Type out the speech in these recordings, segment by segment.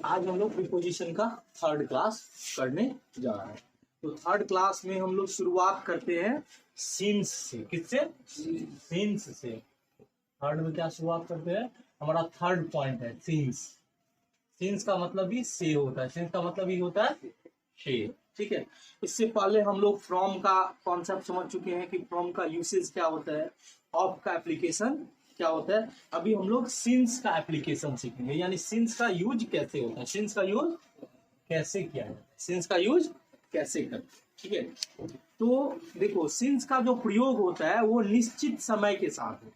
आज हम लोग प्रीपोजिशन का थर्ड क्लास करने जा रहे हैं। तो थर्ड क्लास में हम लोग शुरुआत करते हैं सिंस से। किससे? सिंस से। थर्ड में क्या शुरुआत करते हैं? हमारा थर्ड पॉइंट है सिंस। सिंस का मतलब भी से होता है। सिंस का मतलब भी होता है से। ठीक है। इससे पहले हम लोग फ्रॉम का कॉन्सेप्ट समझ चुके हैं कि फ्रॉम का यूसेज क्या होता है, ऑफ का एप्लीकेशन क्या होता है। अभी हम लोग सिंस का एप्लीकेशन सीखेंगे, यानी सिंस का यूज कैसे होता है, सिंस का यूज कैसे किया जाता है, सिंस का यूज कैसे करते हैं। ठीक है। तो देखो, सिंस का जो प्रयोग होता है वो निश्चित समय के साथ है।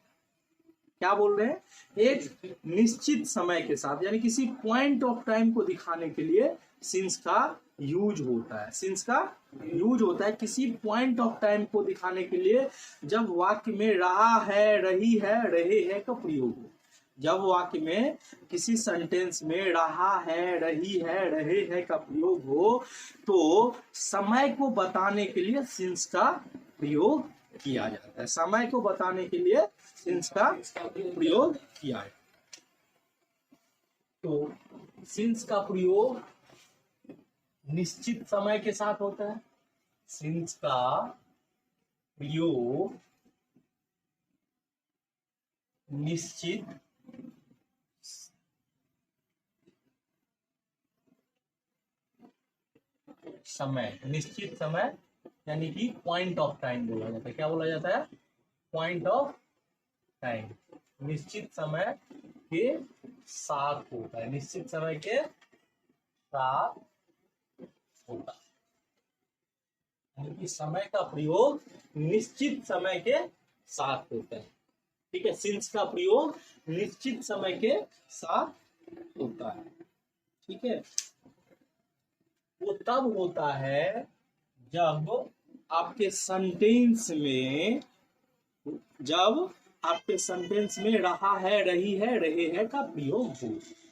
क्या बोल रहे हैं? एक निश्चित समय के साथ, यानी किसी पॉइंट ऑफ टाइम को दिखाने के लिए सिंस का यूज होता है। सिंस का यूज होता है किसी पॉइंट ऑफ टाइम को दिखाने के लिए, जब वाक्य में रहा है, रही है, रहे हैं का प्रयोग हो। जब वाक्य में किसी सेंटेंस में रहा है, रही है, रहे हैं का प्रयोग हो, तो समय को बताने के लिए सिंस का प्रयोग किया जाता है। समय को बताने के लिए सिंस का प्रयोग किया है। तो सिंस का प्रयोग निश्चित समय के साथ होता है। सिंस का प्रयोग निश्चित समय, निश्चित समय यानी कि पॉइंट ऑफ टाइम बोला जाता है। क्या बोला जाता है? Point of time. निश्चित समय के साथ होता है। निश्चित समय के साथ होता है, यानी कि समय का प्रयोग निश्चित समय के साथ होता है। ठीक है। सिंस का प्रयोग निश्चित समय के साथ होता है। ठीक है। वो तब होता है जब आपके सेंटेंस में, जब आपके सेंटेंस में रहा है, रही है, रहे हैं का प्रयोग हो।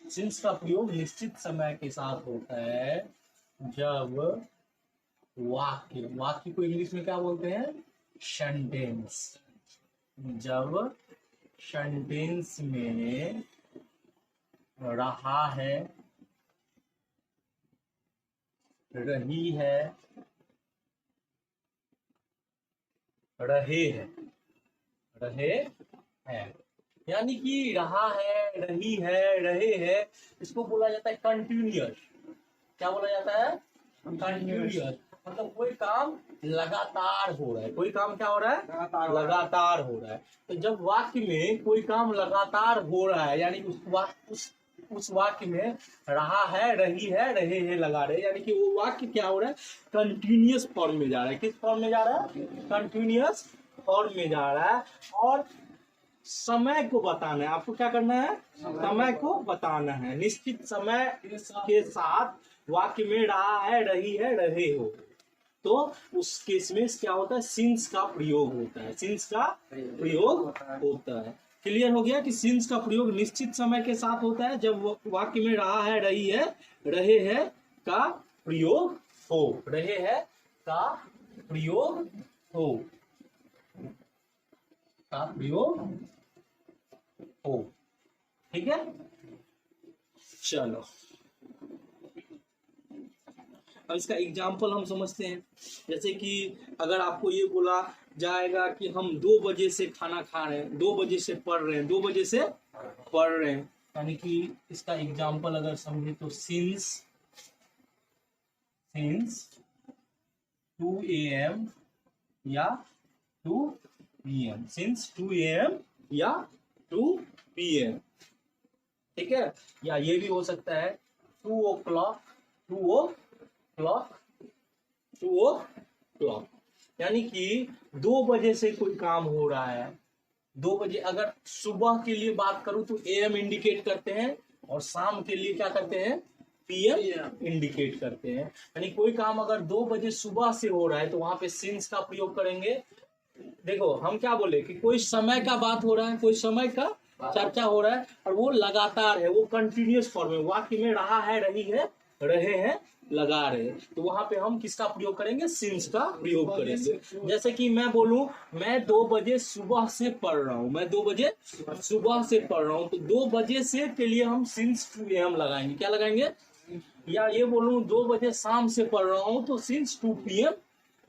सिंस का प्रयोग निश्चित समय के साथ होता है जब वाक्य, वाक्य को इंग्लिश में क्या बोलते हैं? सेंटेंस। जब सेंटेंस में रहा है, रही है, रहे हैं, रहे हैं, यानी कि रहा है, रही है, रहे हैं, इसको बोला जाता है कंटिन्यूअस। क्या बोला जाता है? कंटिन्यूअस। मतलब कोई काम लगातार हो रहा है। कोई काम क्या हो रहा है? लगातार हो रहा है। तो जब वाक्य में कोई काम लगातार हो रहा है, यानी उस वाक्य में रहा है, रही है, रहे हैं लगा रहे, यानी कि वो वाक्य क्या हो रहा है? कंटिन्यूअस फॉर्म में जा रहा है। किस फॉर्म में जा रहा है? कंटिन्यूअस फॉर्म में जा रहा है। और समय को बताना है। आपको क्या करना है? समय को बताना है। निश्चित समय के साथ वाक्य में रहा है, रही है, रहे हो, तो उस केस में क्या होता है? सिंस का प्रयोग होता है। सिंस का प्रयोग होता है। क्लियर हो गया कि सिंस का प्रयोग निश्चित समय के साथ होता है जब वाक्य में रहा है, रही है, रहे हैं का प्रयोग हो। रहे हैं का प्रयोग हो, का प्रयोग हो। ठीक है। चलो, अब इसका एग्जाम्पल हम समझते हैं। जैसे कि अगर आपको ये बोला जाएगा कि हम 2 बजे से खाना खा रहे हैं, 2 बजे से पढ़ रहे हैं, 2 बजे से पढ़ रहे हैं, यानी कि इसका एग्जाम्पल अगर समझे तो सिंस 2 AM या 2 PM। सिंस 2 AM या 2 PM। ठीक है। या ये भी हो सकता है 2 o'clock, 2 o'clock, यानी कि 2 बजे से कोई काम हो रहा है। 2 बजे, अगर सुबह के लिए बात करूं तो AM इंडिकेट करते हैं, और शाम के लिए क्या करते हैं? PM इंडिकेट करते हैं। यानी कोई काम अगर 2 बजे सुबह से हो रहा है तो वहां पे सिंस का प्रयोग करेंगे। देखो, हम क्या बोले कि कोई समय का बात हो रहा है, कोई समय का चर्चा हो रहा है, और वो लगातार है, वो कंटिन्यूअस फॉर्म में वाक्य में रहा है, रही है, रहे हैं, लगा रहे हैं, तो वहां पे हम किसका प्रयोग करेंगे, सिंस का प्रयोग करेंगे। जैसे कि मैं बोलूं मैं 2 बजे सुबह से पढ़ रहा हूं, मैं 2 बजे सुबह से पढ़ रहा हूं, तो 2 बजे से के लिए हम सिंस 2 AM लगाएंगे। क्या लगाएंगे? या ये बोलूं 2 बजे शाम से पढ़ रहा हूं तो सिंस 2 PM,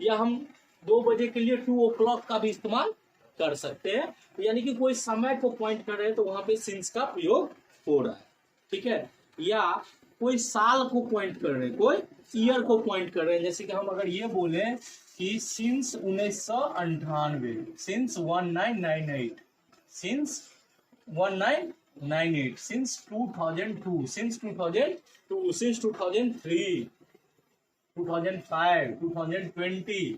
या हम 2 बजे के लिए 2 o'clock का भी इस्तेमाल कर सकते हैं। तो यानी कि कोई समय को पॉइंट कर रहे हैं तो वहां पे सिंस का प्रयोग हो रहा है, ठीक है। या कोई साल को पॉइंट कर रहे हैं, कोई ईयर को पॉइंट कर रहे हैं, जैसे कि हम अगर ये बोले कि since 1998, since 1998, since 1998, since 2002, since 2002, since 2003, 2005, 2020।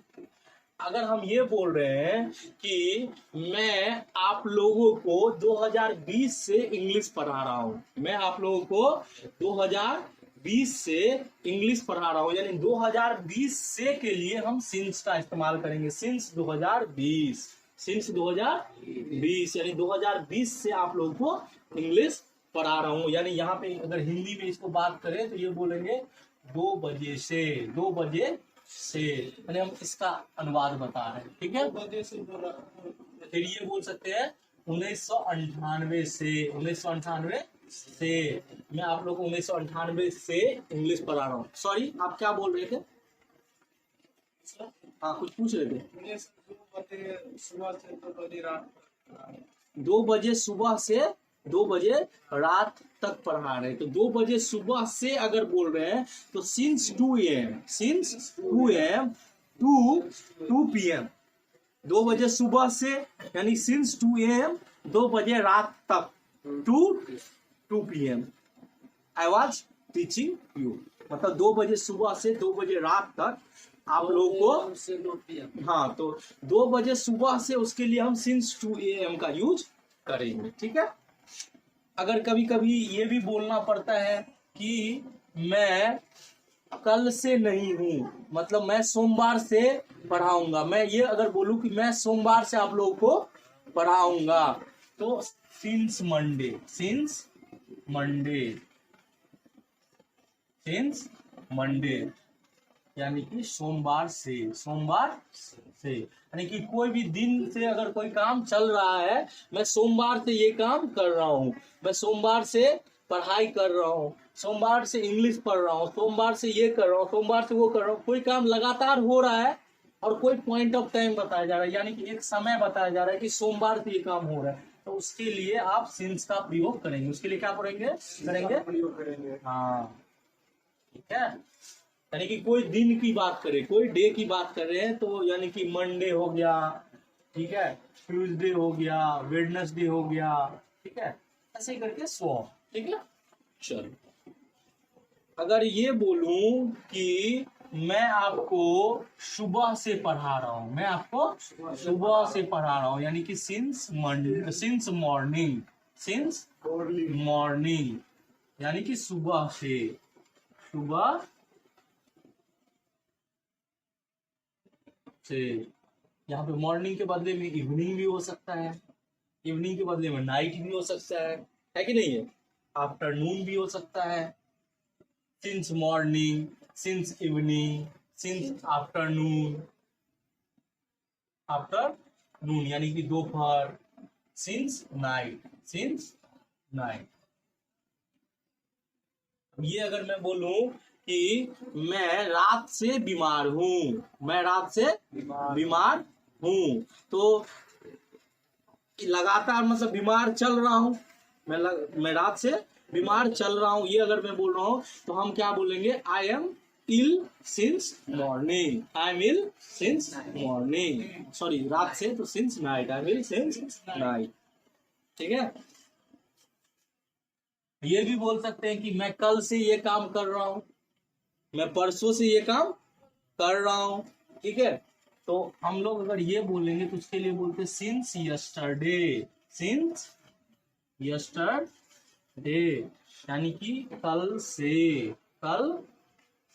अगर हम ये बोल रहे हैं कि मैं आप लोगों को 2020 से इंग्लिश पढ़ा रहा हूं, मैं आप लोगों को 2020 से इंग्लिश पढ़ा रहा हूं, यानी 2020 से के लिए हम सिंस का इस्तेमाल करेंगे, सिंस 2020, सिंस 2020, यानी 2020 से आप लोगों को इंग्लिश पढ़ा रहा हूं। यानी यहाँ पे अगर हिंदी में इसको बात करें तो ये बोलेंगे 2 बजे से, 2 बजे से, यानी हम इसका अनुवाद बता रहे हैं, ठीक है। फिर ये बोल सकते हैं 1998 से, 1998 से, मैं आप लोग को 1998 से इंग्लिश पढ़ा रहा हूँ। सॉरी, आप क्या बोल रहे थे? हाँ, कुछ पूछ रहे थे। 2 बजे सुबह से 2 बजे रात तक पढ़ा रहे हैं, तो 2 बजे सुबह से अगर बोल रहे हैं तो since 2 AM, since 2 AM to 2 PM, 2 बजे सुबह से यानी सिंस 2 AM, 2 बजे रात तक, to 2 PM I was teaching you, मतलब 2 बजे सुबह से 2 बजे रात तक आप लोगों को, हाँ, तो 2 बजे सुबह से उसके लिए हम सिंस 2 AM का यूज करेंगे, ठीक है। अगर कभी कभी ये भी बोलना पड़ता है कि मैं कल से नहीं हूं, मतलब मैं सोमवार से पढ़ाऊंगा, मैं ये अगर बोलूं कि मैं सोमवार से आप लोगों को पढ़ाऊंगा, तो since Monday, since Monday, since Monday, यानी कि सोमवार से, सोमवार से, यानी कि कोई भी दिन से अगर कोई काम चल रहा है, मैं सोमवार से ये काम कर रहा हूँ, मैं सोमवार से पढ़ाई कर रहा हूँ, सोमवार से इंग्लिश पढ़ रहा हूँ, सोमवार से ये कर रहा हूँ, सोमवार से वो कर रहा हूँ, कोई काम लगातार हो रहा है और कोई पॉइंट ऑफ टाइम बताया जा रहा है, यानी कि एक समय बताया जा रहा है कि सोमवार से ये काम हो रहा है, तो उसके लिए आप सिंस का प्रयोग करेंगे। उसके लिए क्या करेंगे? हाँ, ठीक है। यानी कि कोई दिन की बात करें, कोई डे की बात कर रहे हैं, तो यानी कि मंडे हो गया, ठीक है, ट्यूसडे हो गया, वेडनेसडे हो गया, ठीक है, ऐसे करके सो, ठीक है। चलो, अगर ये बोलूं कि मैं आपको सुबह से पढ़ा रहा हूं, मैं आपको सुबह से पढ़ा रहा हूं, यानी कि सिंस मॉर्निंग, सिंस मॉर्निंग, यानी कि सुबह से, सुबह से, यहाँ पे मॉर्निंग के बदले में इवनिंग भी हो सकता है, इवनिंग के बदले में नाइट भी हो सकता है कि नहीं है, आफ्टरनून भी हो सकता है, since morning, since evening, since afternoon, afternoon यानी कि दोपहर, सिंस नाइट, सिंस नाइट। ये अगर मैं बोलूं कि मैं रात से बीमार हूं, मैं रात से बीमार हूं, तो लगातार मतलब बीमार चल रहा हूं, मैं रात से बीमार चल रहा हूं, ये अगर मैं बोल रहा हूं तो हम क्या बोलेंगे? I am ill since morning, I am ill since morning, sorry रात से तो since night, I am ill since night, ठीक है। ये भी बोल सकते हैं कि मैं कल से ये काम कर रहा हूं, मैं परसों से ये काम कर रहा हूं, ठीक है। तो हम लोग अगर ये बोलेंगे तो उसके लिए बोलते हैं सिंस यस्टरडे, सिंस यस्टरडे, यानी कि कल से, कल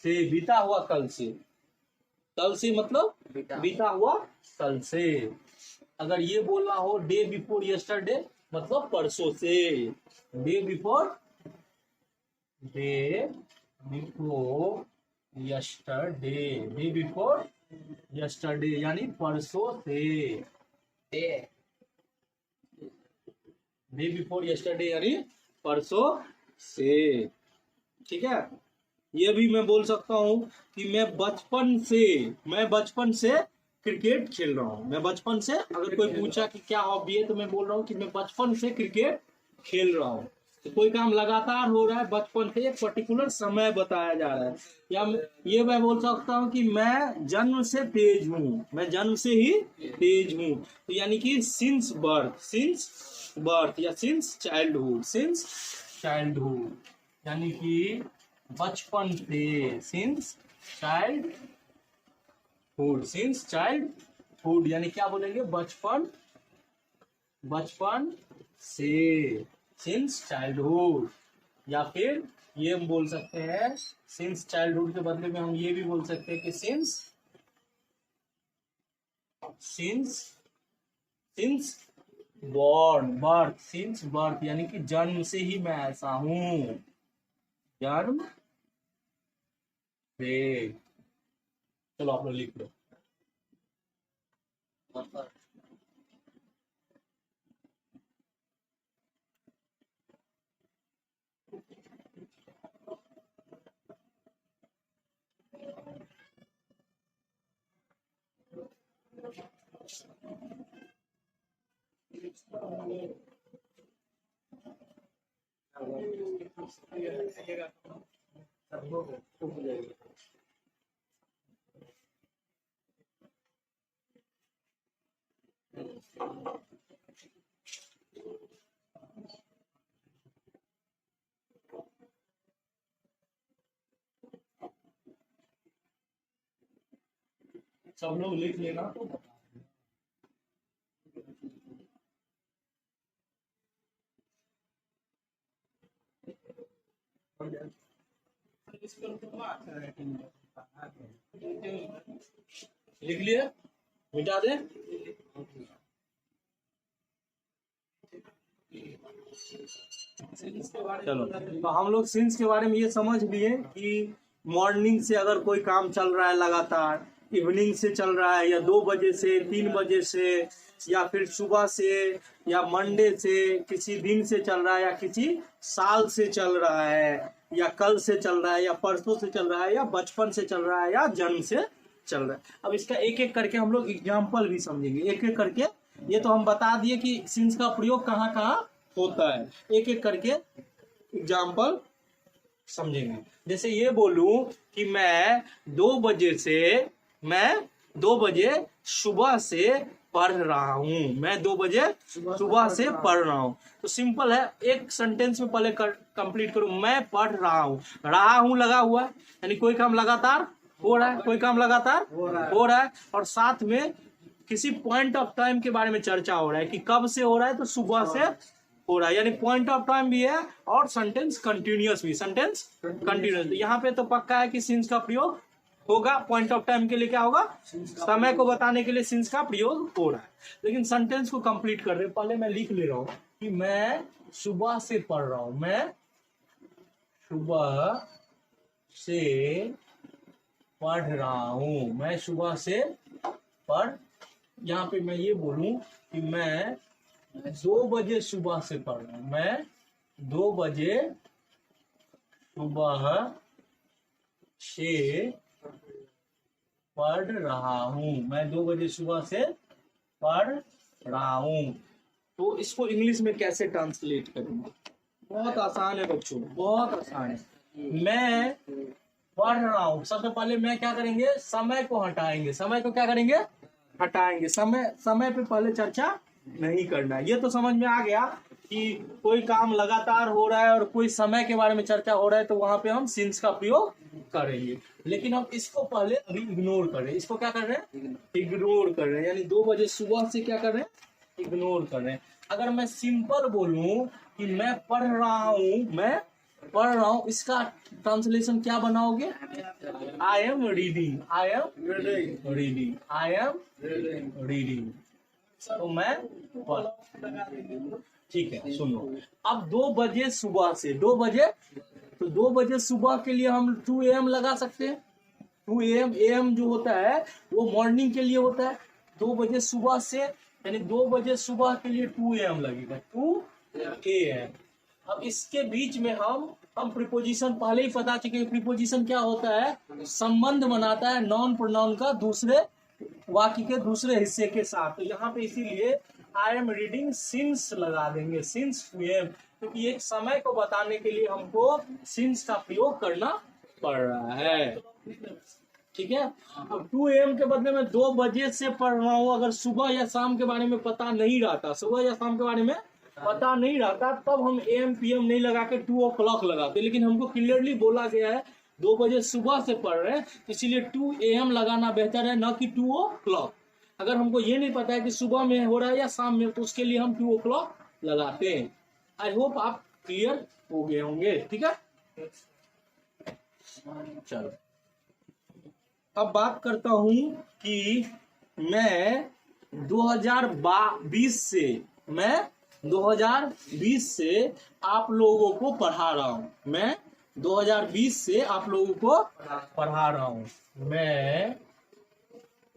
से, बीता हुआ कल से, कल से मतलब बीता हुआ कल से। अगर ये बोलना हो डे बिफोर यस्टरडे, मतलब परसों से, day before, day before yesterday, day before yesterday यानी परसों से, डे बिफोर यस्टरडे यानी परसों से। ठीक है, ये भी मैं बोल सकता हूँ कि मैं बचपन से क्रिकेट खेल रहा हूँ। मैं बचपन से, अगर कोई पूछा कि क्या हॉबी है, तो मैं बोल रहा हूँ कि मैं बचपन से क्रिकेट खेल रहा हूँ। तो कोई काम लगातार हो रहा है बचपन से, एक पर्टिकुलर समय बताया जा रहा है। या ये मैं बोल सकता हूँ कि मैं जन्म से तेज हूँ, मैं जन्म से ही तेज हूँ। तो यानी कि सिंस बर्थ या सिंस चाइल्डहुड यानी कि बचपन से, सिंस चाइल्डहुड यानी क्या बोलेंगे, बचपन से, सिंस चाइल्डहुड। या फिर ये हम बोल सकते हैं, सिंस चाइल्डहुड के बदले में हम ये भी बोल सकते हैं कि सिंस बर्थ यानी कि जन्म से ही मैं ऐसा हूं, जन्म से। चलो आप लोग लिख लो। सब लोग लिख लेना। लिख लिए, मिटा दे। चलो, तो हम लोग सिंस के बारे में ये समझ लिए कि मॉर्निंग से अगर कोई काम चल रहा है लगातार, इवनिंग से चल रहा है, या 2 बजे से 3 बजे से, या फिर सुबह से, या मंडे से, किसी दिन से चल रहा है, या किसी साल से चल रहा है, या कल से चल रहा है, या परसों से चल रहा है, या बचपन से चल रहा है, या जन्म से चल रहा है। अब इसका एक एक करके हम लोग एग्जाम्पल भी समझेंगे, एक एक करके। ये तो हम बता दिए कि सिंस का प्रयोग कहाँ कहाँ होता है, एक एक करके एग्जाम्पल समझेंगे। जैसे ये बोलूं कि मैं 2 बजे सुबह से पढ़ रहा हूँ, मैं 2 बजे सुबह से पढ़ रहा हूँ। तो सिंपल है, एक सेंटेंस में पहले कंप्लीट करूँ, मैं पढ़ रहा हूँ लगा हुआ है, यानी कोई काम लगातार हो रहा है, कोई काम लगातार हो रहा है, और साथ में किसी पॉइंट ऑफ टाइम के बारे में चर्चा हो रहा है कि कब से हो रहा है, तो सुबह से हो रहा है, यानी पॉइंट ऑफ टाइम भी है और सेंटेंस कंटिन्यूअस भी, सेंटेंस कंटिन्यूअस। यहाँ पे तो पक्का है कि सिंस का प्रयोग होगा। पॉइंट ऑफ टाइम के लिए क्या होगा, समय को बताने के लिए सिंस का प्रयोग हो रहा है। लेकिन सेंटेंस को कंप्लीट कर रहे, पहले मैं लिख ले रहा हूं कि मैं सुबह से पढ़ रहा हूं, मैं सुबह से पढ़ रहा हूं, मैं सुबह से पढ़। यहाँ पे मैं ये बोलूं कि मैं 2 बजे सुबह से पढ़ रहा हूं, मैं 2 बजे सुबह से पढ़ रहा हूं, मैं 2 बजे सुबह से पढ़ रहा हूं। तो इसको इंग्लिश में कैसे ट्रांसलेट करूंगा, बहुत आसान है बच्चों, बहुत आसान है। मैं पढ़ रहा हूं, सबसे पहले मैं क्या करेंगे, समय को हटाएंगे, समय को क्या करेंगे, हटाएंगे। समय पे पहले चर्चा नहीं करना है। ये तो समझ में आ गया कि कोई काम लगातार हो रहा है और कोई समय के बारे में चर्चा हो रहा है, तो वहां पे हम सिंस का प्रयोग करेंगे। लेकिन हम इसको पहले अभी इग्नोर कर रहे हैं, इसको क्या कर रहे हैं, इग्नोर कर रहे हैं, यानी 2 बजे सुबह से क्या कर रहे हैं, इग्नोर कर रहे हैं। अगर मैं सिंपल बोलूं कि मैं पढ़ रहा हूं, इसका ट्रांसलेशन क्या बनाओगे, आई एम रीडिंग, तो मैं पढ़। ठीक है, सुनो। अब 2 बजे सुबह से, 2 बजे तो 2 बजे सुबह के लिए हम 2 AM लगा सकते हैं। 2 AM जो होता है वो मॉर्निंग के लिए होता है। 2 बजे सुबह से यानी 2 बजे सुबह के लिए 2 AM लगेगा, 2 AM। अब इसके बीच में हम प्रीपोजिशन पहले ही पता चुके। प्रीपोजिशन क्या होता है, संबंध बनाता है नॉन प्रोनाउन का दूसरे वाक्य के दूसरे हिस्से के साथ। तो यहाँ पे इसीलिए आई एम रीडिंग सिंस लगा देंगे, सिंस 2 AM, क्योंकि एक समय को बताने के लिए हमको सिंस का प्रयोग करना पड़ रहा है। ठीक है। अब 2 AM के बदले में 2 बजे से पढ़ रहा हूँ। अगर सुबह या शाम के बारे में पता नहीं रहता, सुबह या शाम के बारे में पता नहीं रहता, तब हम AM PM नहीं लगा के 2 o'clock लगाते। लेकिन हमको क्लियरली बोला गया है 2 बजे सुबह से पढ़ रहे हैं, इसीलिए 2 AM लगाना बेहतर है, न कि 2 o'clock। अगर हमको ये नहीं पता है कि सुबह में हो रहा है या शाम में, तो उसके लिए हम 2 o'clock लगाते हैं। आई होप आप क्लियर हो गए होंगे। ठीक है, चलो अब बात करता हूं कि मैं 2020 से आप लोगों को पढ़ा रहा हूं। मैं 2020 से आप लोगों को पढ़ा रहा हूं। मैं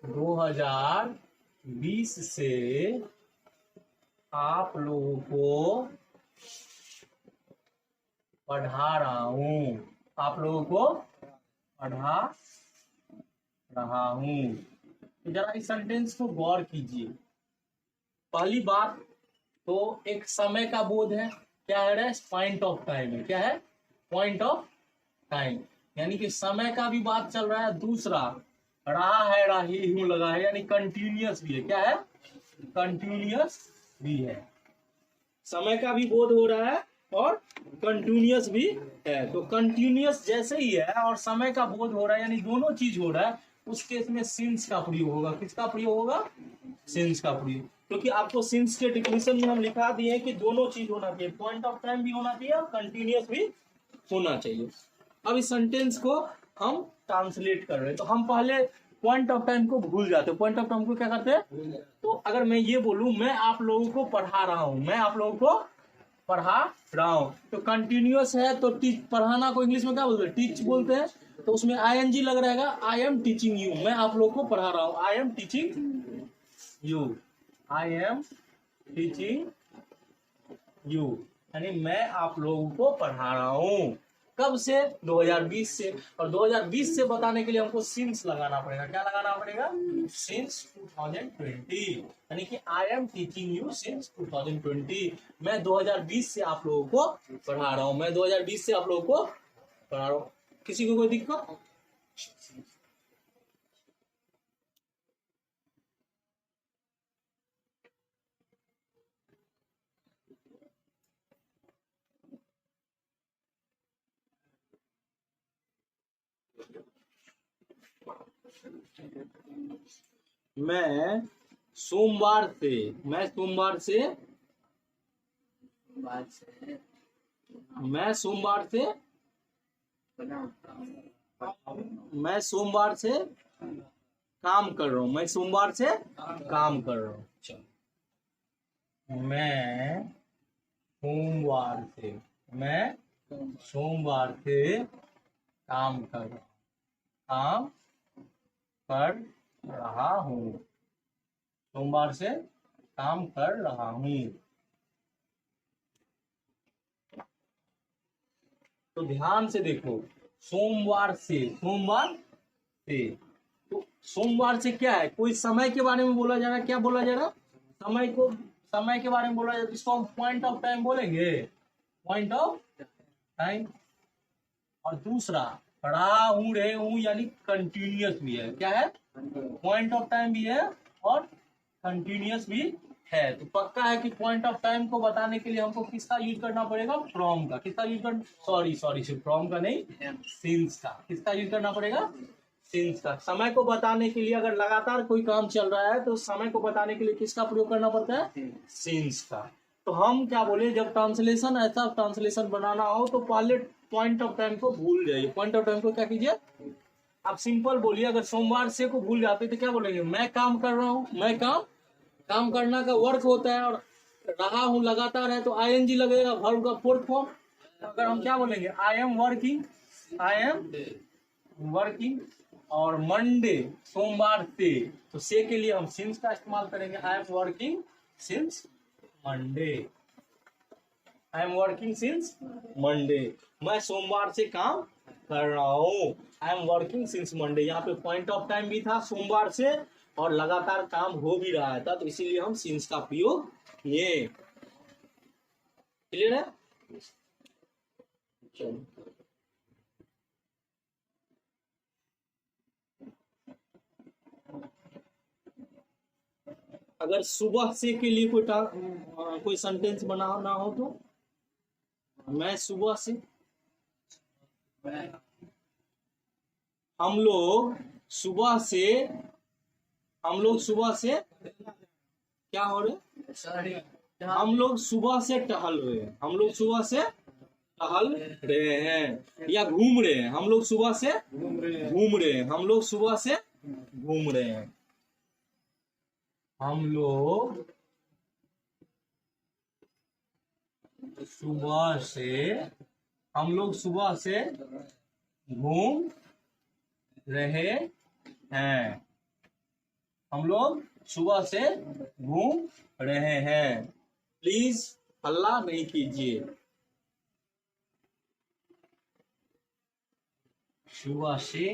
2020 से आप लोगों को पढ़ा रहा हूं। आप लोगों को पढ़ा रहा हूं। जरा इस सेंटेंस को गौर कीजिए। पहली बात तो एक समय का बोध है। क्या है, पॉइंट ऑफ टाइम है। क्या है, पॉइंट ऑफ टाइम, यानी कि समय का भी बात चल रहा है। दूसरा रहा है, राही हूं लगा है, यानी कंटिन्यूअस भी है। क्या है, कंटिन्यूअस भी है। समय का भी बोध हो रहा है और कंटिन्यूअस भी है। तो कंटिन्यूअस जैसे ही है और समय का बोध हो रहा है, यानी दोनों चीज हो रहा है, उस केस में सिंस का प्रयोग होगा। किसका प्रयोग होगा, सिंस का प्रयोग। क्योंकि आपको सिंस के डिफिनेशन में हम लिखा दिए कि दोनों चीज होना चाहिए, पॉइंट ऑफ टाइम भी होना चाहिए और कंटिन्यूअस भी होना चाहिए। अब इस सेंटेंस को हम ट्रांसलेट कर रहे हैं, तो हम पहले पॉइंट ऑफ टाइम को भूल जाते हैं। पॉइंट ऑफ टाइम को क्या करते हैं, तो अगर मैं ये बोलूं मैं आप लोगों को पढ़ा रहा हूं, मैं आप लोगों को पढ़ा रहा हूं, तो कंटिन्यूअस है तो टीच, पढ़ाना को इंग्लिश में क्या बोलते हैं, टीच बोलते हैं। तो उसमें ING लग रहेगा, आई एम टीचिंग यू, मैं आप लोगों को पढ़ा रहा हूं। I am teaching you, I am teaching you, यानी मैं आप लोगों को पढ़ा रहा हूं। कब से, 2020 से। और 2020 से बताने के लिए हमको सिंस लगाना पड़ेगा। क्या लगाना पड़ेगा, सिंस 2020, यानी कि I am teaching you since 2020। मैं 2020 से आप लोगों को पढ़ा रहा हूं। मैं 2020 से आप लोगों को पढ़ा रहा हूं। किसी को कोई दिक्कत? मैं सोमवार से, मैं सोमवार से काम कर रहा हूं। मैं सोमवार से काम कर रहा हूं। मैं सोमवार से काम कर रहा हूं। सोमवार से काम कर रहा हूं। तो ध्यान से देखो, सोमवार से, तो सोमवार से क्या है, कोई समय के बारे में बोला जा रहा है। क्या बोला जा रहा है, समय के बारे में बोला जा रहा है। इसको हम पॉइंट ऑफ टाइम बोलेंगे, पॉइंट ऑफ टाइम। और दूसरा रहा हूं, रहे हूं, यानी कंटिन्यूअस भी है। क्या है, पॉइंट ऑफ टाइम भी है और कंटिन्यूअस भी है। तो पक्का है कि पॉइंट ऑफ टाइम को बताने के लिए हमको किसका यूज करना पड़ेगा, फ्रॉम का। किसका यूज करना, सॉरी फ्रॉम का नहीं, सिंस का। किसका यूज करना पड़ेगा, सिंस का। समय को बताने के लिए अगर लगातार कोई काम चल रहा है तो समय को बताने के लिए किसका प्रयोग करना पड़ता है, सिंस का। तो हम क्या बोले, जब ट्रांसलेशन, ऐसा ट्रांसलेशन बनाना हो तो पहले पॉइंट ऑफ टाइम को भूल जाइए। पॉइंट ऑफ टाइम को क्या कीजिए, आप सिंपल बोलिए। अगर सोमवार से को भूल जाते तो क्या बोलेंगे, मैं काम कर रहा हूं। मैं काम करना का वर्क होता है, और रहा हूं लगातार है तो ING लगेगा, वर्ब का फोर्थ फॉर्म। अगर हम क्या बोलेंगे, I am working, I am working, और मंडे सोमवार से, तो से के लिए हम सिंस का इस्तेमाल करेंगे, I am working since Monday, I am working since Monday, मैं सोमवार से काम कर रहा हूँ, I am working since Monday. यहाँ पे पॉइंट ऑफ टाइम भी था सोमवार से और लगातार काम हो भी रहा था, तो इसीलिए हम सिंस का प्रयोग किए। क्लियर है? चलो, अगर सुबह से के लिए कोई सेंटेंस बनाना हो तो, मैं सुबह से, हम लोग सुबह से, हम लोग सुबह से क्या हो रहे, हम लोग सुबह से टहल रहे हैं, हम लोग सुबह से टहल रहे हैं, या घूम रहे हैं, हम लोग सुबह से घूम रहे हैं, हम लोग सुबह से घूम रहे हैं, हम लोग सुबह से, हम लोग सुबह से घूम रहे हैं, हम लोग सुबह से घूम रहे हैं, प्लीज हल्ला नहीं कीजिए, सुबह से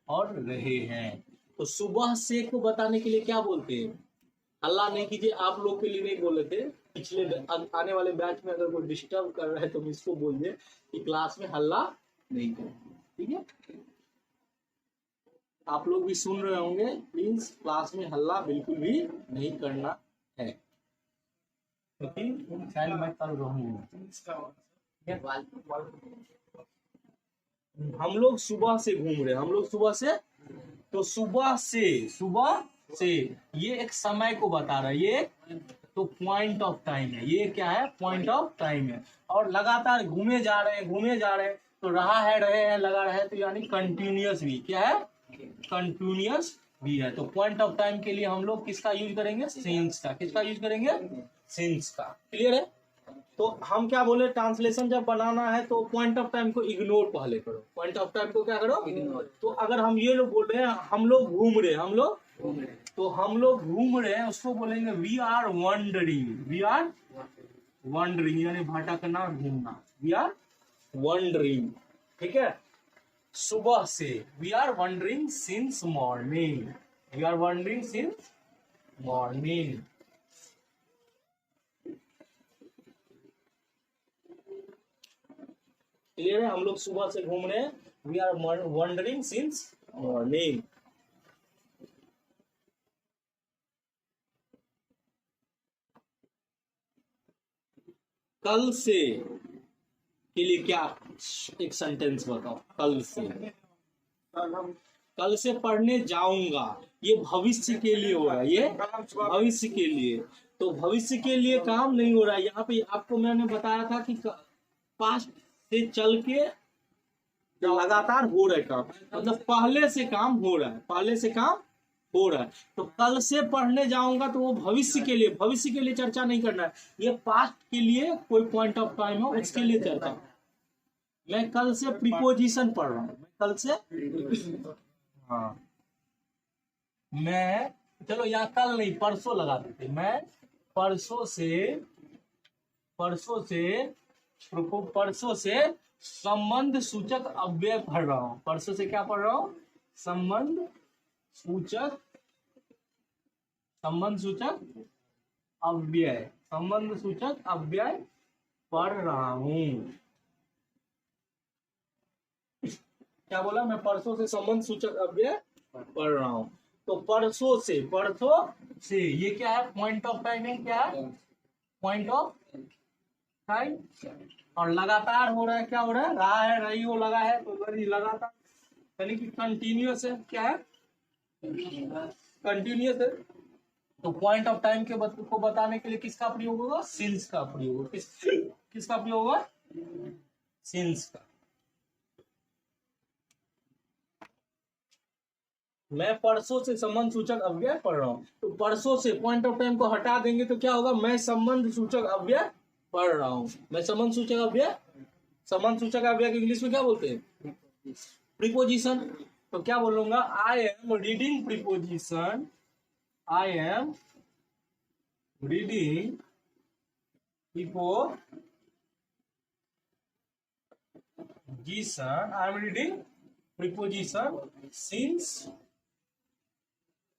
और रहे हैं। तो सुबह से को बताने के लिए क्या बोलते हैं, हल्ला नहीं कीजिए। आप लोग के लिए नहीं बोले थे, पिछले आने वाले बैच में अगर कोई डिस्टर्ब कर रहा है तो इसको बोल दे कि क्लास में हल्ला नहीं करें, ठीक है? आप लोग भी सुन रहे होंगे, प्लीज क्लास में हल्ला बिल्कुल भी नहीं करना है, क्योंकि शायद मैं कल रहूंगा। हम लोग सुबह से घूम रहे हैं, हम लोग सुबह से, तो सुबह से ये एक समय को बता रहा है, ये तो पॉइंट ऑफ टाइम है, ये क्या है, पॉइंट ऑफ टाइम है, और लगातार घूमे जा रहे हैं, घूमे जा रहे हैं, तो रहा है, रहे हैं, लगा रहे हैं, तो यानी कंटिन्यूअस भी क्या है, कंटिन्यूअस भी है। तो पॉइंट ऑफ टाइम के लिए हम लोग किसका यूज करेंगे, सिंस का, किसका यूज करेंगे, सिंस का। क्लियर है? तो हम क्या बोले, ट्रांसलेशन जब बनाना है तो पॉइंट ऑफ टाइम को इग्नोर पहले करो, पॉइंट ऑफ टाइम को क्या करो, इग्नोर। तो अगर हम ये लोग बोल रहे हैं हम लोग घूम रहे हैं, हम लोग, तो हम लोग घूम रहे हैं, उसको बोलेंगे we are wandering, we are wandering, यानी भटकना, घूमना, वी आर वंडरिंग, ठीक है? सुबह से, we are wandering since morning, we are wandering since morning. Clear है? हम लोग सुबह से घूम रहे हैं, we are wandering since morning. कल से के लिए क्या एक सेंटेंस बताओ, कल से, कल से पढ़ने जाऊंगा, ये भविष्य के लिए हो रहा है, ये भविष्य के लिए, तो भविष्य के लिए काम नहीं हो रहा है। यहाँ पे आपको मैंने बताया था कि पास्ट से चल के लगातार हो रहा है काम, मतलब पहले से काम हो रहा है, पहले से काम हो रहा है। तो कल से पढ़ने जाऊंगा तो वो भविष्य के लिए, भविष्य के लिए चर्चा नहीं करना है, ये पास्ट के लिए कोई पॉइंट ऑफ टाइम हो उसके लिए चर्चा। मैं कल से प्रीपोजिशन पढ़ रहा हूँ, मैं कल से, हाँ, मैं, चलो यहाँ कल नहीं परसों लगा देते, मैं परसों से संबंध सूचक अव्यय पढ़ रहा हूँ, परसों से क्या पढ़ रहा हूँ, संबंध सूचक अव्यय पढ़ रहा हूँ। क्या बोला, मैं परसों से संबंध सूचक अव्यय पढ़ रहा हूँ। तो परसों से ये क्या है, पॉइंट ऑफ टाइम है, क्या है, पॉइंट ऑफ टाइम, और लगातार हो रहा है, क्या हो रहा है, रहा है, रही हो, लगा है, तो लगातार, यानी कि कंटिन्यूअस है, क्या है, कंटिन्यूअस है। तो पॉइंट ऑफ टाइम को बताने के लिए किसका प्रयोग होगा, सिंस का प्रयोग होगा, किसका प्रयोग होगा, सिंस का। मैं परसों से संबंध सूचक अव्यय पढ़ रहा हूँ, तो परसों से पॉइंट ऑफ टाइम को हटा देंगे तो क्या होगा, मैं संबंध सूचक अव्यय पढ़ रहा हूँ, मैं संबंध सूचक अव्यय संबंध सूचक अव्यय इंग्लिश में क्या बोलते हैं? प्रीपोजिशन। तो क्या बोलूंगा? I am reading preposition, I am reading preposition, I am reading preposition since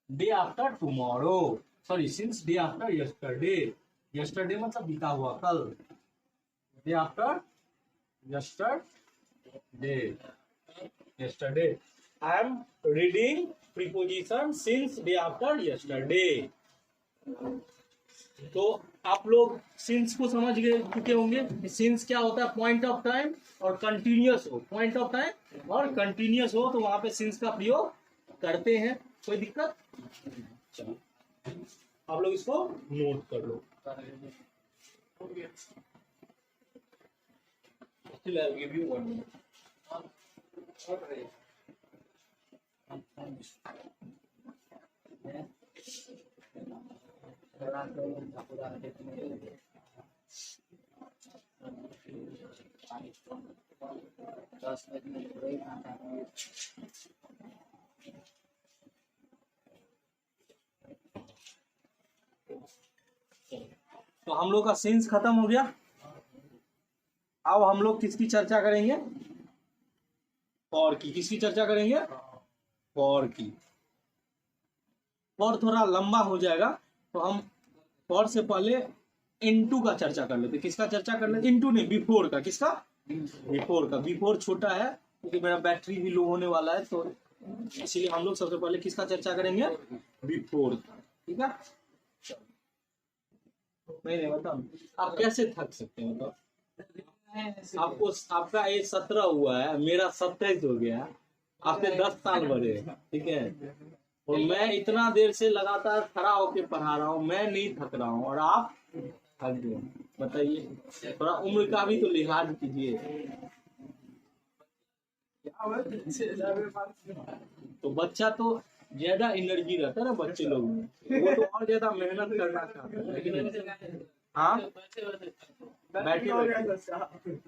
day after tomorrow, sorry since day after yesterday, yesterday मतलब बीता हुआ कल, day after yesterday, yesterday I am reading preposition since day after yesterday. तो आप लोग since को समझ गए चुके होंगे। सिंस क्या होता है? पॉइंट ऑफ टाइम और कंटिन्यूअस हो, पॉइंट ऑफ टाइम और कंटिन्यूअस हो तो वहां पे सिंस का प्रयोग करते हैं। कोई दिक्कत? चलो आप लोग इसको नोट कर लो। Still I'll give you 1 minute. तो हम लोग का सिंस खत्म हो गया। अब हम लोग किसकी चर्चा करेंगे? फॉर की। किसकी चर्चा करेंगे? फॉर की। फॉर थोड़ा लंबा हो जाएगा तो हम फॉर से पहले इनटू का चर्चा कर लेते। किसका चर्चा कर लेते? इनटू नहीं, बिफोर का। किसका? बिफोर का। बिफोर छोटा है क्योंकि मेरा बैटरी भी लो होने वाला है, तो इसलिए हम लोग सबसे पहले किसका चर्चा करेंगे? बिफोर का। ठीक है? नहीं बताओ आप कैसे थक सकते हैं? बताओ आपको, आपका एज 17 हुआ है, मेरा 27 हो गया, आपसे 10 साल बड़े, ठीक है? और मैं इतना देर से लगातार खड़ा होके पढ़ा रहा हूँ, मैं नहीं थक रहा हूँ और आप थक गए। बताइए, थोड़ा उम्र का भी तो लिहाज कीजिए। तो बच्चा तो ज्यादा एनर्जी रहता है ना बच्चे लोग में, वो तो और ज्यादा मेहनत करना चाहते हैं, लेकिन हाँ बैठे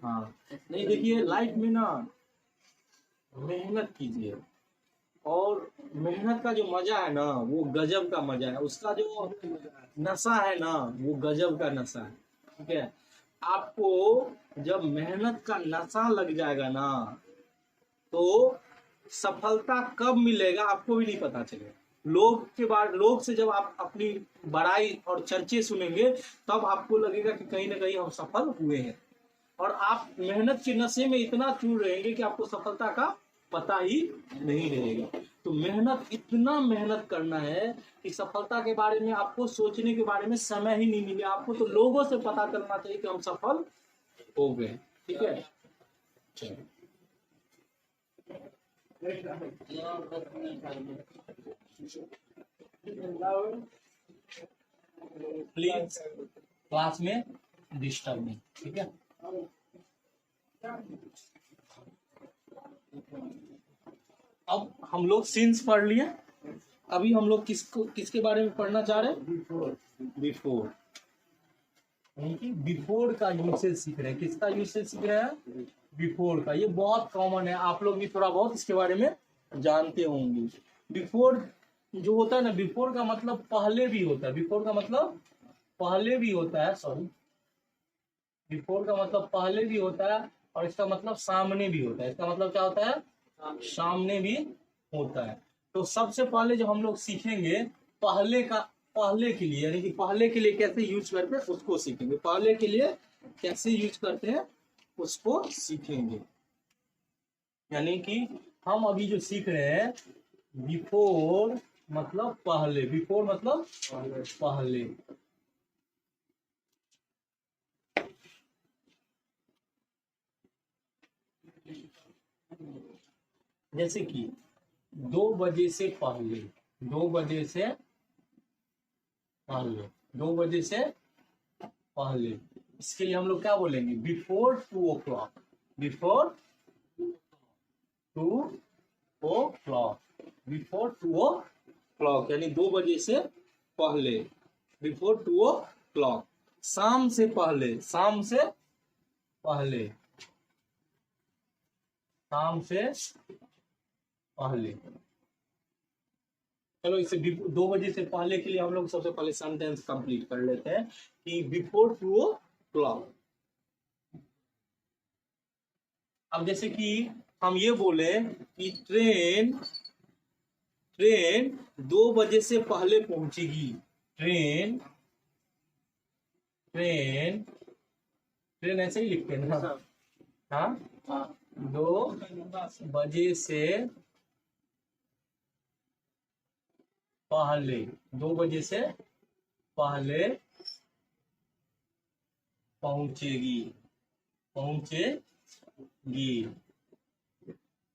हाँ नहीं, देखिए लाइफ में ना मेहनत कीजिए, और मेहनत का जो मजा है ना वो गजब का मजा है, उसका जो नशा है ना वो गजब का नशा है। ठीक है? आपको जब मेहनत का नशा लग जाएगा ना तो सफलता कब मिलेगा आपको भी नहीं पता चलेगा। लोग से जब आप अपनी बड़ाई और चर्चे सुनेंगे तब आपको लगेगा कि कहीं ना कहीं हम सफल हुए हैं, और आप मेहनत के नशे में इतना चूर रहेंगे कि आपको सफलता का पता ही नहीं रहेगा। तो मेहनत, इतना मेहनत करना है कि सफलता के बारे में आपको सोचने के बारे में समय ही नहीं मिले। आपको तो लोगों से पता करना चाहिए कि हम सफल हो गए। ठीक है? चलो प्लीज क्लास में डिस्टर्ब नहीं। ठीक है? अब हम लोग सीन्स पढ़ लिए, अभी हम लोग किसके बारे में पढ़ना चाह रहे हैं? बिफोर। बिफोर का यूसेज सीख रहे हैं। किसका यूसेज सीख रहे हैं? बिफोर का। ये बहुत कॉमन है, आप लोग भी थोड़ा बहुत इसके बारे में जानते होंगे। बिफोर जो होता है ना, बिफोर का मतलब पहले भी होता है। बिफोर का मतलब पहले भी होता है, सॉरी, बिफोर का मतलब पहले भी होता है और इसका मतलब सामने भी होता है। इसका मतलब क्या होता है? सामने भी होता है। तो सबसे पहले जो हम लोग सीखेंगे पहले का, पहले के लिए, यानी कि पहले के लिए कैसे यूज करते हैं उसको सीखेंगे। पहले के लिए कैसे यूज करते हैं उसको सीखेंगे। यानी कि हम अभी जो सीख रहे हैं बिफोर मतलब पहले, बिफोर मतलब पहले। जैसे कि 2 बजे से पहले, 2 बजे से पहले, 2 बजे से पहले, इसके लिए हम लोग क्या बोलेंगे? Before 2 o'clock, before 2 o'clock, before 2 o'clock, यानी 2 बजे से पहले, बिफोर 2 o'clock। शाम से पहले, शाम से पहले, शाम से पहले। चलो इसे 2 बजे से पहले के लिए हम लोग सबसे पहले सेंटेंस कंप्लीट कर लेते हैं कि बिफोर 2 o'clock। अब जैसे कि हम ये बोले कि ट्रेन ट्रेन 2 बजे से पहले पहुंचेगी। ट्रेन ट्रेन ट्रेन ऐसे ही लिखते हैं ना। हाँ, 2 बजे से पहले, 2 बजे से पहले पहुंचेगी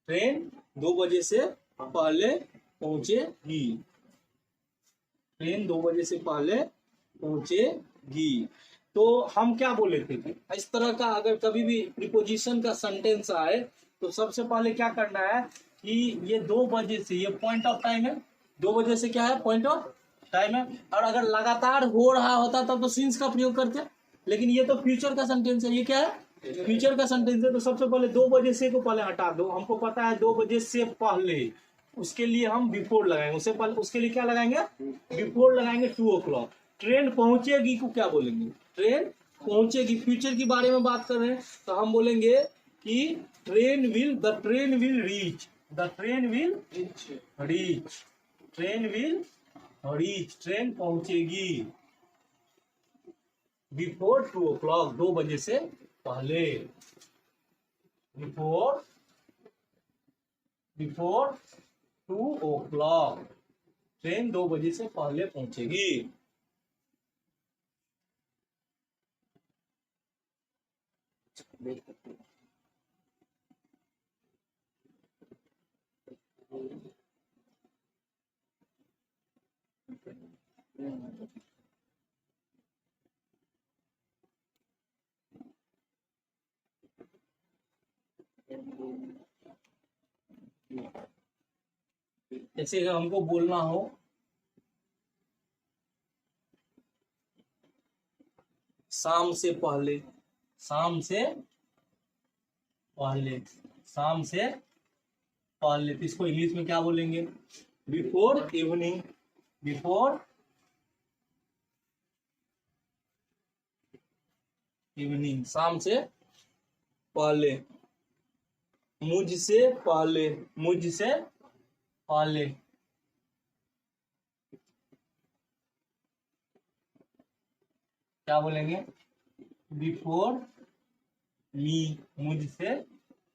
ट्रेन 2 बजे से पहले पहुंचेगी। ट्रेन 2 बजे से पहले पहुंचेगी। तो हम क्या बोले थे कि इस तरह का अगर कभी भी प्रीपोजिशन का सेंटेंस आए तो सबसे पहले क्या करना है कि ये 2 बजे से, ये पॉइंट ऑफ टाइम है। 2 बजे से क्या है, पॉइंट ऑफ टाइम है। और अगर लगातार हो रहा होता तब तो सिंस का प्रयोग करते, लेकिन ये तो फ्यूचर का सेंटेंस है। ये क्या है, फ्यूचर का सेंटेंस है। तो सबसे पहले 2 बजे से को पहले हटा दो। हमको पता है 2 बजे से पहले, उसके लिए हम बिफोर लगाएंगे। उससे पहले उसके लिए क्या लगाएंगे, बिफोर लगाएंगे 2 o'clock। ट्रेन पहुंचेगी को क्या बोलेंगे, ट्रेन पहुंचेगी। फ्यूचर के बारे में बात कर रहे हैं तो हम बोलेंगे कि the train will reach, train पहुंचेगी बिफोर 2 o'clock, 2 बजे से पहले। बिफोर 2 o'clock ट्रेन 2 बजे से पहले पहुंचेगी। जैसे हमको बोलना हो शाम से पहले, तो इसको इंग्लिश में क्या बोलेंगे, बिफोर इवनिंग। शाम से पहले। मुझसे पहले क्या बोलेंगे, बिफोर मी, मुझसे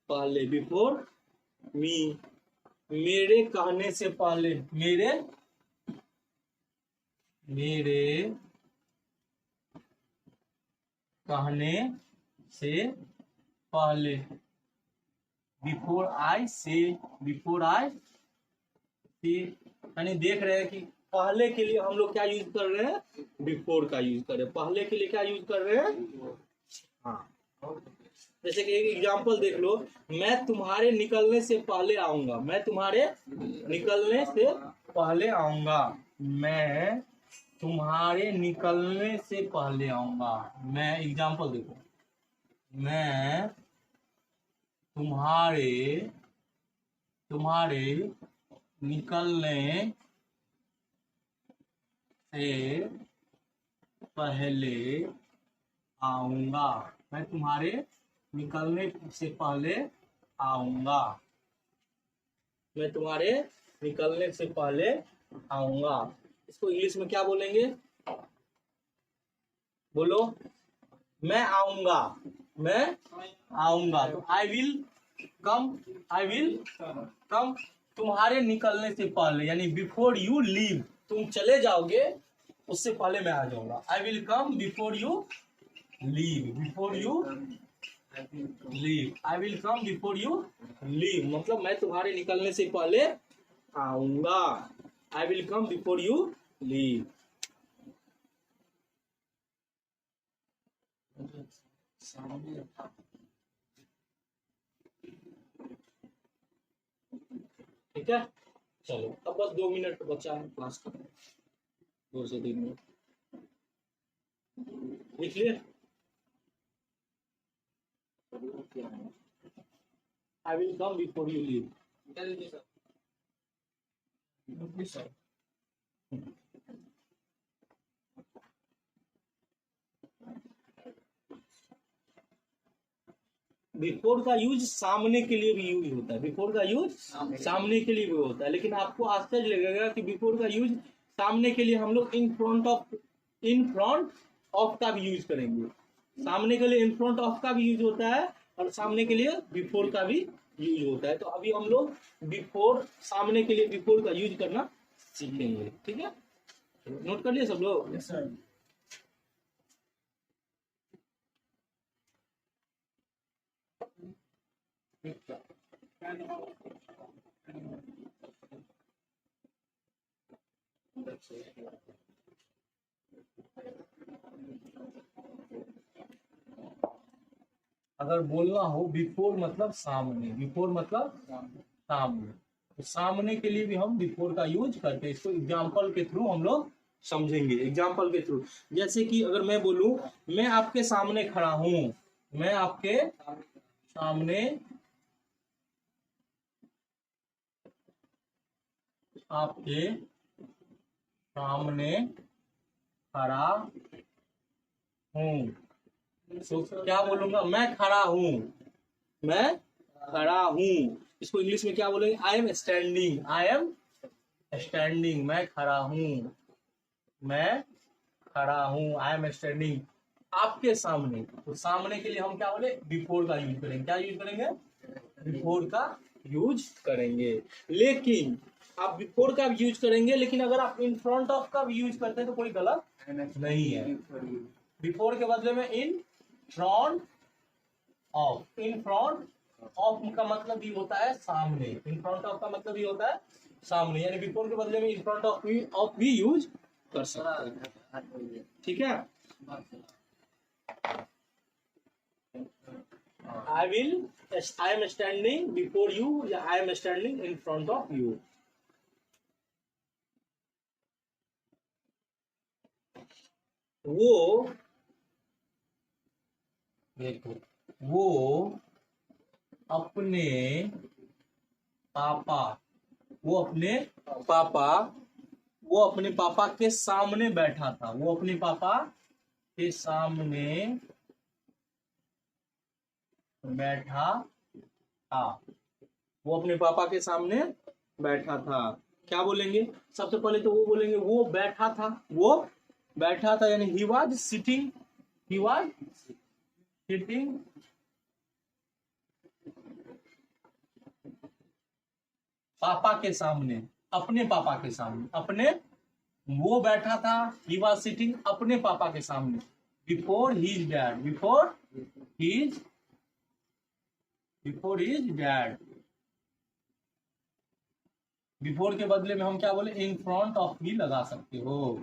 पहले, बिफोर मी। मेरे कहने से पहले, मेरे कहने से पहले, बिफोर आई से, यानी देख रहे हैं कि पहले के लिए हम लोग क्या यूज कर रहे हैं, बिफोर का यूज कर रहे हैं। पहले के लिए क्या यूज कर रहे हैं, हाँ। जैसे कि एक एग्जांपल देख लो, मैं तुम्हारे निकलने से पहले आऊंगा। मैं तुम्हारे निकलने से पहले आऊंगा। मैं तुम्हारे निकलने से पहले आऊंगा। मैं एग्जांपल देखो, मैं तुम्हारे निकलने से पहले आऊंगा। मैं तुम्हारे निकलने से पहले आऊंगा। मैं तुम्हारे निकलने से पहले आऊंगा। इसको इंग्लिश में क्या बोलेंगे, बोलो, मैं आऊंगा। तो आई विल कम तुम्हारे निकलने से पहले, यानी बिफोर यू लीव। तुम चले जाओगे उससे पहले मैं आ जाऊंगा। I will come before you leave. I will come before you leave मतलब मैं तुम्हारे निकलने से पहले आऊंगा। I will come before you leave. ठीक है, चलो अब बस 2 मिनट बचा है क्लास का, 2 से 3 मिनट। लिख लिए। I will come before you leave. Before का यूज सामने के लिए भी यूज होता है, बिफोर का यूज सामने के लिए भी होता है, लेकिन आपको आश्चर्य लगेगा कि बिफोर का यूज सामने के लिए हम लोग इन फ्रंट ऑफ का भी यूज करेंगे। सामने के लिए इन फ्रंट ऑफ का भी यूज होता है और सामने के लिए बिफोर का भी यूज होता है। तो अभी हम लोग बिफोर, सामने के लिए बिफोर का यूज करना सीखेंगे। ठीक है, नोट कर लिए सब लोग? Yes sir. अगर बोलना हो बिफोर मतलब सामने, बिफोर मतलब सामने, तो सामने के लिए भी हम बिफोर का यूज करते हैं। इसको एग्जाम्पल के थ्रू हम लोग समझेंगे, एग्जाम्पल के थ्रू। जैसे कि अगर मैं बोलूं मैं आपके सामने खड़ा हूं, मैं आपके सामने, आपके सामने खड़ा हूं, तो क्या बोलूंगा? मैं खड़ा हूं, मैं खड़ा हूं। इसको इंग्लिश में क्या बोलेंगे? I am standing, I am standing, मैं खड़ा हूं, मैं खड़ा हूं, आई एम स्टैंडिंग आपके सामने। तो सामने के लिए हम क्या बोले? बिफोर का यूज करेंगे। क्या यूज करेंगे? बिफोर का यूज करेंगे। लेकिन आप बिफोर का भी यूज करेंगे, लेकिन अगर आप इन फ्रंट ऑफ का भी यूज करते हैं तो कोई गलत नहीं है। बिफोर के बदले में in front of, in front of का मतलब भी होता है सामने, इन फ्रंट ऑफ का मतलब भी होता है सामने, यानी बिफोर के बदले में इन फ्रंट ऑफ भी यूज कर सकते हैं। ठीक है, I am standing before you या I am standing in front of you. वो देखो, वो अपने पापा, वो अपने पापा, वो अपने पापा के सामने बैठा था, वो अपने पापा के सामने बैठा था, वो अपने पापा के सामने बैठा था। क्या बोलेंगे? सबसे पहले तो वो बोलेंगे वो बैठा था, वो बैठा था, यानी he was sitting, he was sitting पापा के सामने, अपने पापा के सामने, अपने, वो बैठा था, ही वाज सिटिंग अपने पापा के सामने, before his dad, before his dad. Before के बदले में हम क्या बोले? इन फ्रंट ऑफ भी लगा सकते हो,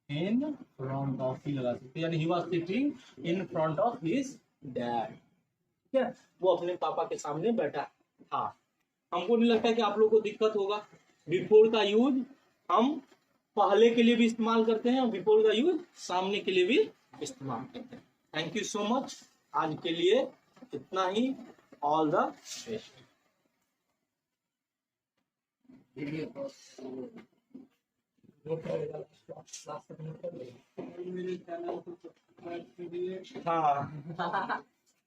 इन फ्रंट ऑफ ही लगा सकते हो, यानी he was sitting in front of his dad. ठीक है, वो अपने पापा के सामने बैठा था। हमको नहीं लगता कि आप लोग को दिक्कत होगा। बिफोर का यूज हम पहले के लिए भी इस्तेमाल करते हैं और बिफोर का यूज सामने के लिए भी इस्तेमाल करते हैं। थैंक यू सो मच, आज के लिए इतना ही। All the best. हाँ,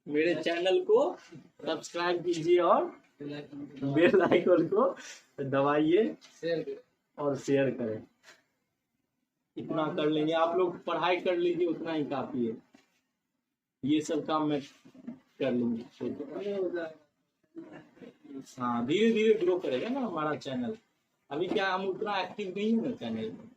मेरे चैनल को सब्सक्राइब कीजिए और बेल आइकन को दबाइए और शेयर करें। इतना कर लेंगे आप लोग, पढ़ाई कर लीजिए, उतना ही काफी है। ये सब काम मैं कर लूंगी। हाँ, धीरे धीरे ग्रो करेगा ना हमारा चैनल। अभी क्या हम उतना एक्टिव नहीं है ना चैनल में।